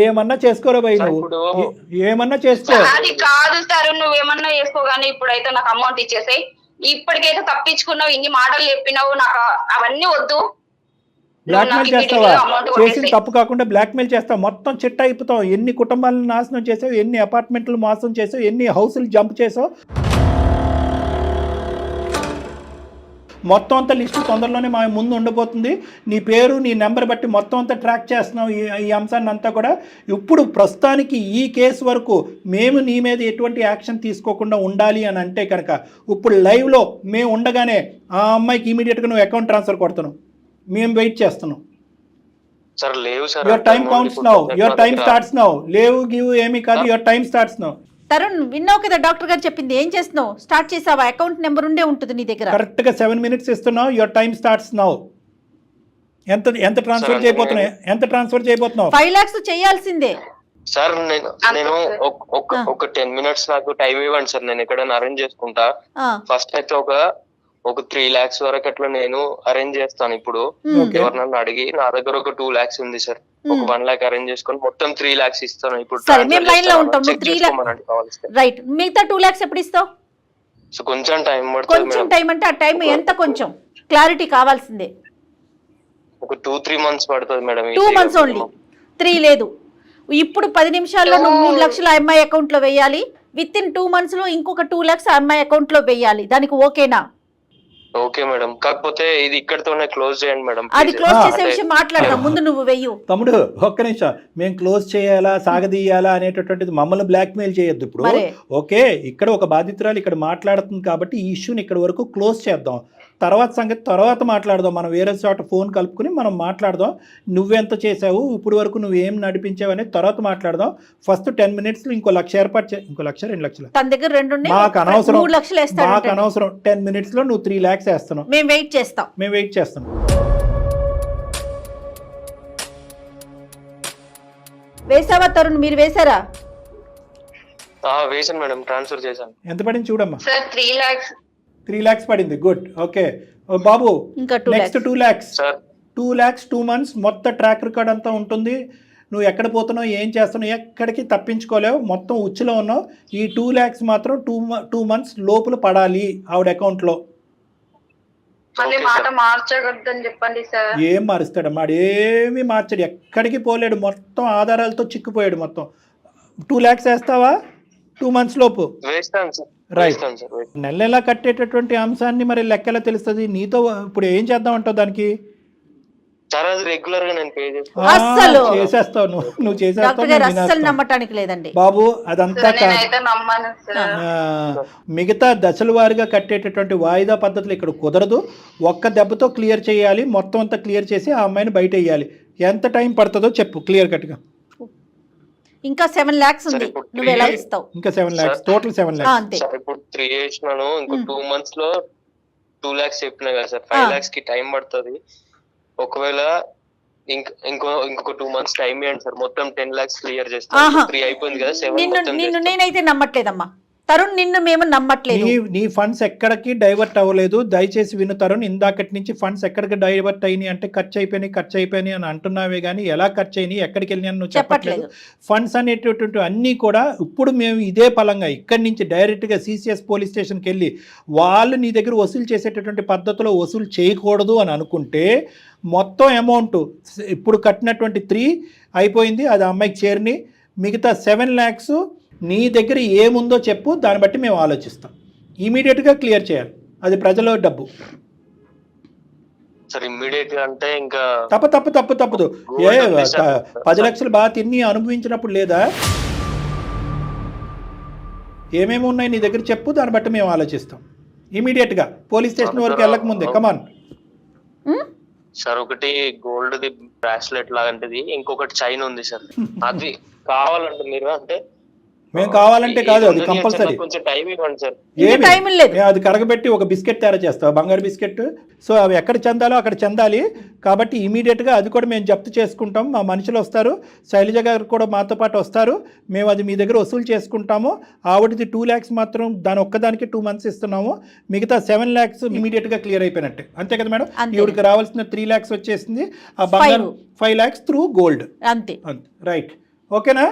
ఏమన్నా చేసుకోరా భయ్, నువ్వు ఏమన్నా చేసుకో. అది కాదు సార్, నువ్వేమన్నా చేసుకో, కానీ ఇప్పుడైతే నాకు అమౌంట్ ఇచ్చేసాయి. ఇప్పటికైతే తప్పించుకున్నావు, ఇన్ని మాటలు చెప్పినావు, నాకు అవన్నీ వద్దు. బ్లాక్మెయిల్ చేస్తావా? చేసిన తప్పు కాకుండా బ్లాక్మెయిల్ చేస్తావు, మొత్తం చిట్ట అయిపోతావు. ఎన్ని కుటుంబాలను నాశనం చేసావు, ఎన్ని అపార్ట్మెంట్లు మోసం చేసావు, ఎన్ని హౌసులు జంప్ చేసావు, మొత్తం అంతా లిస్టు తొందరలోనే మా ముందు ఉండబోతుంది. నీ పేరు నీ నెంబర్ బట్టి మొత్తం అంతా ట్రాక్ చేస్తున్నావు ఈ అంశాన్ని అంతా కూడా. ఇప్పుడు ప్రస్తుతానికి ఈ కేసు వరకు మేము నీ మీద ఎటువంటి యాక్షన్ తీసుకోకుండా ఉండాలి అని అంటే కనుక ఇప్పుడు లైవ్లో మేము ఉండగానే ఆ అమ్మాయికి ఇమీడియట్గా నువ్వు అకౌంట్ ట్రాన్స్ఫర్ కొడుతున్నావు. మేము వెయిట్ చేస్తున్నాం. సార్ లేవు sir, your time counts now, your time starts now. లేవు గివ్ ఏమీ కాదు, your time starts now. Tarun, విన్నావు కదా డాక్టర్ గారు చెప్పింది, ఏం చేస్తున్నావు? స్టార్ట్ చేసావా? అకౌంట్ నెంబర్ ఉండే ఉంటుంది నీ దగ్గర. కరెక్ట్ గా 7 minutes ఇస్తున్నావు. Your time starts now. ఎంత ట్రాన్స్ఫర్ చేయబోతున్నావు? ఎంత ట్రాన్స్ఫర్ చేయబోతున్నావు? 5 lakhs చేయాల్సిందే సార్. నేను ఒక 10 minutes నాకు టైం ఇవ్వండి సార్, నేను ఎక్కడైనా అరేంజ్ చేసుకుంటా. ఫస్ట్ అయితే ఒక 3 lakhs వరకు అట్లా నేను అరేంజ్ చేస్తాను. ఇప్పుడు ఎవరినన్నా అడిగి నా దగ్గర ఒక 2 lakhs ఉంది సార్, ఒక 1 lakh అరేంజ్ చేసుకొని మొత్తం 3 lakhs ఇస్తాను. ఇప్పుడు రైట్, మిగతా 2 lakhs ఎప్పుడు ఇస్తావు? సో కొంచెం టైం పడుతుంది. కొంచెం టైం అంటే ఆ టైం ఎంత? కొంచెం క్లారిటీ కావాల్సిందే. ఒక 2-3 months పడుతుంది మేడం. 2 months ఓన్లీ, 3 లేదు. ఇప్పుడు 10 నిమిషాల్లో నువ్వు 3 లక్షలు ఆ అమ్మాయి అకౌంట్ లో వేయాలి. విత్ ఇన్ 2 months లో ఇంకొక 2 lakhs ఆ అమ్మాయి అకౌంట్ లో వేయాలి. దానికి ఓకేనా? ఓకే మేడం, కాకపోతే ఇది ఇక్కడతోనే క్లోజ్ చేయండి మేడం. అది క్లోజ్ చేసే విషయం మాట్లాడదాం, ముందు నువ్వు వెయ్యు. తమ్ముడు ఒక్క నిమిషం, మేము క్లోజ్ చేయాలా సాగదీయాలా అనేటటువంటిది మమ్మల్ని బ్లాక్మెయిల్ చేయొద్దు. ఇప్పుడు ఓకే, ఇక్కడ ఒక బాధితురాలు ఇక్కడ మాట్లాడుతుంది కాబట్టి ఈ ఇష్యూని ఇక్కడ వరకు క్లోజ్ చేద్దాం. తర్వాత సంగతి తర్వాత మాట్లాడదాం. మనం వేరే చోట ఫోన్ కలుపుకుని మనం మాట్లాడదాం. నువ్వెంత చేసావు, ఇప్పుడు వరకు నువ్వు ఏం నడిపించావు అనేది తర్వాత మాట్లాడదాం. ఫస్ట్ 10 minutes ఇంకో 1 lakh ఏర్పాటు చే. ఇంకో 1 2 లక్షలు తన దగ్గర 2 మాకు అనవసరం, 3 లక్షలు వేస్తాడు. మాకు అనవసరం. 10 minutes లో నువ్వు 3 lakhs వేస్తున్నావు. మేము వెయిట్ చేస్తాం. వేసావా తరుణ్? మీరు వేసారా? వేసాను మేడం, ట్రాన్స్ఫర్ చేశాను. ఎంత పడింది చూడమ్మా. Sir 3 lakhs. 3 lakhs పడింది. గుడ్. ఓకే బాబు, ఇంకా 2 నెక్స్ట్ 2 lakhs. 2 lakhs 2 months మొత్తం ట్రాక్ రికార్డ్ అంతా ఉంటుంది. నువ్వు ఎక్కడ పోతున్నావు, ఏం చేస్తున్నావు, ఎక్కడికి తప్పించుకోలేవు. మొత్తం ఉచ్చులో ఉన్నావు. ఈ 2 lakhs మాత్రం 2 months లోపల పడాలి ఆవిడ అకౌంట్లో. మళ్ళీ మాట మార్చకూడదని చెప్పండి సార్. ఏం మారుస్తాడు అమ్మా? ఏమీ మార్చాడు, ఎక్కడికి పోలేడు. మొత్తం ఆధారాలతో చిక్కుపోయాడు. మొత్తం 2 lakhs వేస్తావా 2 months లోపు? వేస్తాను సార్. రైట్. నెల కట్టేటటువంటి అంశాన్ని మరి లెక్కలా తెలుస్తుంది. నీతో ఇప్పుడు ఏం చేద్దాం అంటావు దానికి? సార్ అది రెగ్యులర్ గా నేను పే చేస్తాను. అస్సలు చేసేస్తావు నువ్వు చేసేస్తావు. డాక్టర్ గారు అస్సలు నమ్మటానికి లేదండి బాబు. అదంతా నేనైతే నమ్మను సార్. మిగతా దశల వారీగా కట్టేటటువంటి వాయిదా పద్ధతులు ఇక్కడ కుదరదు. ఒక్క దెబ్బతో క్లియర్ చేయాలి. మొత్తం అంతా క్లియర్ చేసి ఆ అమ్మాయిని బయట వేయాలి. ఎంత టైం పడుతుందో చెప్పు క్లియర్ కట్గా. ఇంకా 7 lakhs ఉంది, నువ్వు ఎలా ఇస్తావు? ఇంకా 7 lakhs, టోటల్ 7 lakhs. అంతే. ఇప్పుడు 3 చేసినాను, ఇంకో 2 months లో 2 lakhs చెప్పినా కదా సార్. 5 lakhs కి టైం పడుతుంది. ఒకవేళ ఇంకొక 2 months టైం ఇవ్వండి సార్, మొత్తం 10 lakhs క్లియర్ చేస్తాను. 3 అయిపోయింది కదా, 7 నిన్ను నేనైతే నమ్మట్లేదమ్మా తరుణ్, నిన్ను మేము నమ్మట్లేదు. నీ ఫండ్స్ ఎక్కడికి డైవర్ట్ అవ్వలేదు. దయచేసి విను తరుణ్, ఇందాకటి నుంచి ఫండ్స్ ఎక్కడికి డైవర్ట్ అయినాయి అంటే ఖర్చు అయిపోయినాయి అని అంటున్నావే కానీ ఎలా ఖర్చు అయినాయి, ఎక్కడికి వెళ్ళినాయి నువ్వు చెప్పట్లేదు. ఫండ్స్ అనేటటువంటి అన్నీ కూడా ఇప్పుడు మేము ఇదే పలంగా ఇక్కడి నుంచి డైరెక్ట్గా CCS పోలీస్ స్టేషన్కి వెళ్ళి వాళ్ళు నీ దగ్గర వసూలు చేసేటటువంటి పద్ధతిలో వసూలు చేయకూడదు అని అనుకుంటే మొత్తం అమౌంట్ ఇప్పుడు కట్టినటువంటి 3 అయిపోయింది, అది అమ్మాయికి చేరిని. మిగతా 7 lakhs నీ దగ్గర ఏముందో చెప్పు, దాన్ని బట్టి మేము ఆలోచిస్తాం. ఇమీడియట్గా క్లియర్ చేయాలి. అది ప్రజల డబ్బు. సార్ ఇమ్మీడియట్ గా అంటే ఇంకా తప్పదు. 10 లక్షలు బాగా తిని అనుభవించినప్పుడు లేదా? ఏమేమి ఉన్నాయి నీ దగ్గర చెప్పు, దాన్ని బట్టి మేము ఆలోచిస్తాం. ఇమీడియట్గా పోలీస్ స్టేషన్ వరకు వెళ్ళక ముందే. Come on sir. ఒకటి గోల్డ్ ది బ్రాస్లెట్ లాంటిది, ఇంకొకటి చైన్ ఉంది సార్. అది కావాలంటే మీరు అంటే మేము కావాలంటే కాదు, అది కంపల్సరీ. కొంచెం టైం ఇవ్వండి సార్. అది కరగబెట్టి ఒక బిస్కెట్ తయారు చేస్తావు, బంగారు బిస్కెట్. సో అవి ఎక్కడ చెందాలో అక్కడ చెందాలి కాబట్టి ఇమీడియట్గా అది కూడా మేము జప్తు చేసుకుంటాం. మా మనుషులు వస్తారు, శైలజ గారు కూడా మాతో పాటు వస్తారు. మేము అది మీ దగ్గర వసూలు చేసుకుంటాము. ఆవిడది 2 lakhs మాత్రం దాని ఒక్కదానికి 2 months ఇస్తున్నాము. మిగతా 7 lakhs ఇమీడియట్గా క్లియర్ అయిపోయినట్టే. అంతే కదా మేడం? ఈవిడికి రావాల్సిన 3 lakhs వచ్చేసింది. ఆ బంగారు 5 lakhs త్రూ గోల్డ్. అంతే. రైట్. ఓకేనా?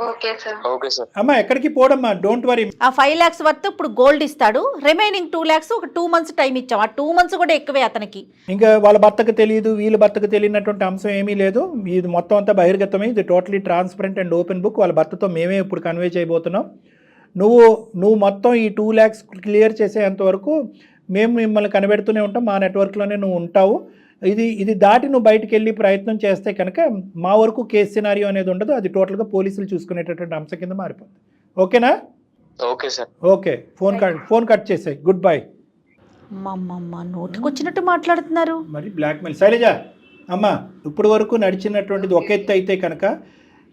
Okay sir. Okay sir. అమ్మా ఎక్కడికి పోడమ్మా, డోంట్ వరీ. ఆ 5 lakhs వర్త్ ఇప్పుడు గోల్డ్ ఇస్తాడు, రిమైనింగ్ 2 lakhs ఒక 2 months టైం ఇచ్చాం. ఆ 2 months కూడా ఎక్కువే అతనికి. ఇంకా వాళ్ళ భర్తకు తెలియదు, వీళ్ళ భర్తకు తెలియనటువంటి అంశం ఏమీ లేదు. ఇది మొత్తం అంతా బహిర్గతమే. ఇది totally transparent and open book. వాళ్ళ భర్తతో మేమే ఇప్పుడు కన్వే చేయబోతున్నాం. నువ్వు మొత్తం ఈ 2 lakhs క్లియర్ చేసేంత వరకు మేము మిమ్మల్ని కనిపెడుతూనే ఉంటాం. మా నెట్వర్క్లోనే నువ్వు ఉంటావు. ఇది దాటి నువ్వు బయటికి వెళ్ళి ప్రయత్నం చేస్తే కనుక మా వరకు కేసు సినారియో అనేది ఉండదు. అది టోటల్గా పోలీసులు చూసుకునేటటువంటి అంశం కింద మారిపోతుంది. ఓకేనా? Okay sir. Okay, phone cut చేసాయి. Goodbye. అమ్మమ్మ నోటికి వచ్చినట్టు మాట్లాడుతున్నారు. మరి బ్లాక్మెయిల్. శైలజ అమ్మ, ఇప్పుడు వరకు నడిచినటువంటిది ఒక ఎత్తు అయితే కనుక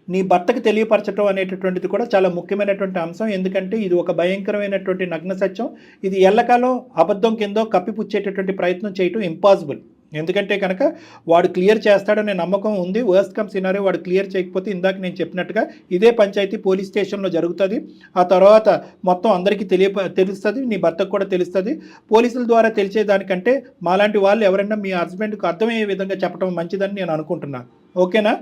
నీ భర్తకు తెలియపరచడం అనేటటువంటిది కూడా చాలా ముఖ్యమైనటువంటి అంశం. ఎందుకంటే ఇది ఒక భయంకరమైనటువంటి నగ్న సత్యం. ఇది ఎల్లకాలం అబద్ధం కిందో కప్పిపుచ్చేటటువంటి ప్రయత్నం చేయటం ఇంపాసిబుల్. ఎందుకంటే కనుక వాడు క్లియర్ చేస్తాడనే నమ్మకం ఉంది. వర్స్ట్ కమ్ సినారియో వాడు క్లియర్ చేయకపోతే ఇందాక నేను చెప్పినట్టుగా ఇదే పంచాయతీ పోలీస్ స్టేషన్లో జరుగుతుంది. ఆ తర్వాత మొత్తం అందరికీ తెలుస్తుంది, నీ భర్తకు కూడా తెలుస్తుంది. పోలీసుల ద్వారా తెలిసేదానికంటే మాలాంటి వాళ్ళు ఎవరైనా మీ హస్బెండ్కి అర్థమయ్యే విధంగా చెప్పడం మంచిదని నేను అనుకుంటున్నాను. ఓకేనా?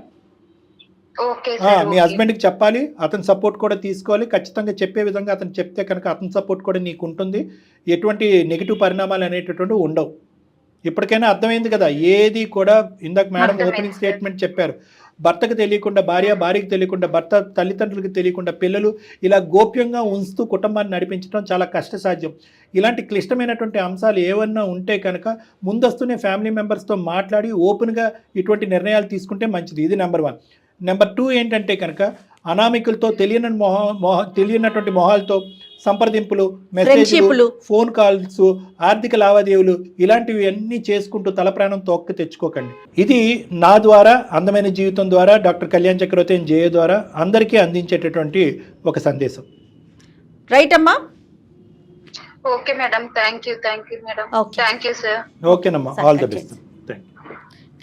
మీ హస్బెండ్కి చెప్పాలి, అతని సపోర్ట్ కూడా తీసుకోవాలి. ఖచ్చితంగా చెప్పే విధంగా అతను చెప్తే కనుక అతని సపోర్ట్ కూడా నీకు ఉంటుంది. ఎటువంటి నెగిటివ్ పరిణామాలు అనేటటువంటివి ఉండవు. ఇప్పటికైనా అర్థమైంది కదా. ఏది కూడా ఇందాక మేడం ఓపెనింగ్ స్టేట్మెంట్ చెప్పారు, భర్తకు తెలియకుండా భార్యకి తెలియకుండా, భర్త తల్లిదండ్రులకు తెలియకుండా పిల్లలు ఇలా గోప్యంగా ఉంచుతూ కుటుంబాన్ని నడిపించడం చాలా కష్టసాధ్యం. ఇలాంటి క్లిష్టమైనటువంటి అంశాలు ఏమన్నా ఉంటే కనుక ముందస్తునే ఫ్యామిలీ మెంబర్స్తో మాట్లాడి ఓపెన్గా ఇటువంటి నిర్ణయాలు తీసుకుంటే మంచిది. ఇది నెంబర్ 1. నెంబర్ 2 ఏంటంటే కనుక అనామికులతో తెలియనటువంటి మొహాలతో సంప్రదింపులు, మెసేజ్లు, ఫోన్ కాల్స్, ఆర్థిక లావాదేవీలు ఇలాంటివి అన్నీ చేసుకుంటూ తల ప్రాణం తోక్కి తెచ్చుకోకండి. ఇది నా ద్వారా, అందమైన జీవితం ద్వారా, డాక్టర్ కళ్యాణ్ చక్రవర్తి జయ ద్వారా అందరికీ అందించేటటువంటి ఒక సందేశం. రైట్ అమ్మా? Okay madam, thank you madam. Thank you sir. ఓకేనమ్మా, ఆల్ ది బెస్ట్.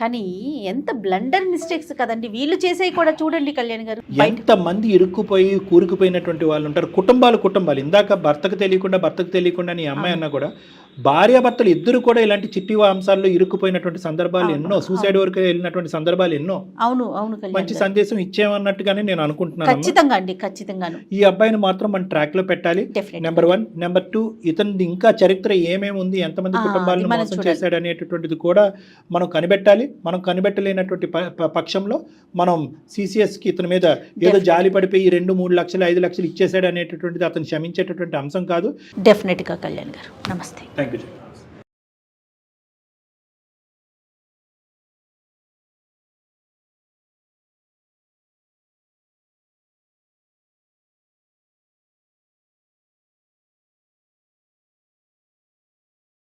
కానీ ఎంత బ్లండర్ మిస్టేక్స్ కదండి వీళ్ళు చేసేవి కూడా. చూడండి కళ్యాణ్ గారు, ఎంతమంది ఇరుక్కుపోయి కూరుకుపోయినటువంటి వాళ్ళు ఉంటారు. కుటుంబాలు ఇందాక భర్తకు తెలియకుండా నీ అమ్మాయి అన్నా కూడా భార్యాభర్తలు ఇద్దరు కూడా ఇలాంటి చిట్టి అంశాల్లో ఇరుక్కుపోయినటువంటి సందర్భాలు ఎన్నో, సూసైడ్ వరకు వెళ్ళినటువంటి సందర్భాలు ఎన్నో. అవును, మంచి సందేశం ఇచ్చేమన్నట్టుగానే నేను అనుకుంటున్నాను. ఖచ్చితంగా ఈ అబ్బాయిని మాత్రం మన ట్రాక్ లో పెట్టాలి. నెంబర్ 1. నెంబర్ 2, ఇతని ఇంకా చరిత్ర ఏమేమి ఉంది, ఎంతమంది కుటుంబాలను మోసం చేశాడు అనేటటువంటిది కూడా మనం కనిపెట్టాలి. మనం కనిపెట్టలేనటువంటి పక్షంలో మనం CCSకి ఇతని మీద ఏదో జాలి పడిపోయి 2-3 లక్షలు 5 లక్షలు ఇచ్చేసాడు అనేటటువంటిది అతను క్షమించేటటువంటి అంశం కాదు. డెఫినెట్గా కళ్యాణ్ గారు. నమస్తే. Thank you.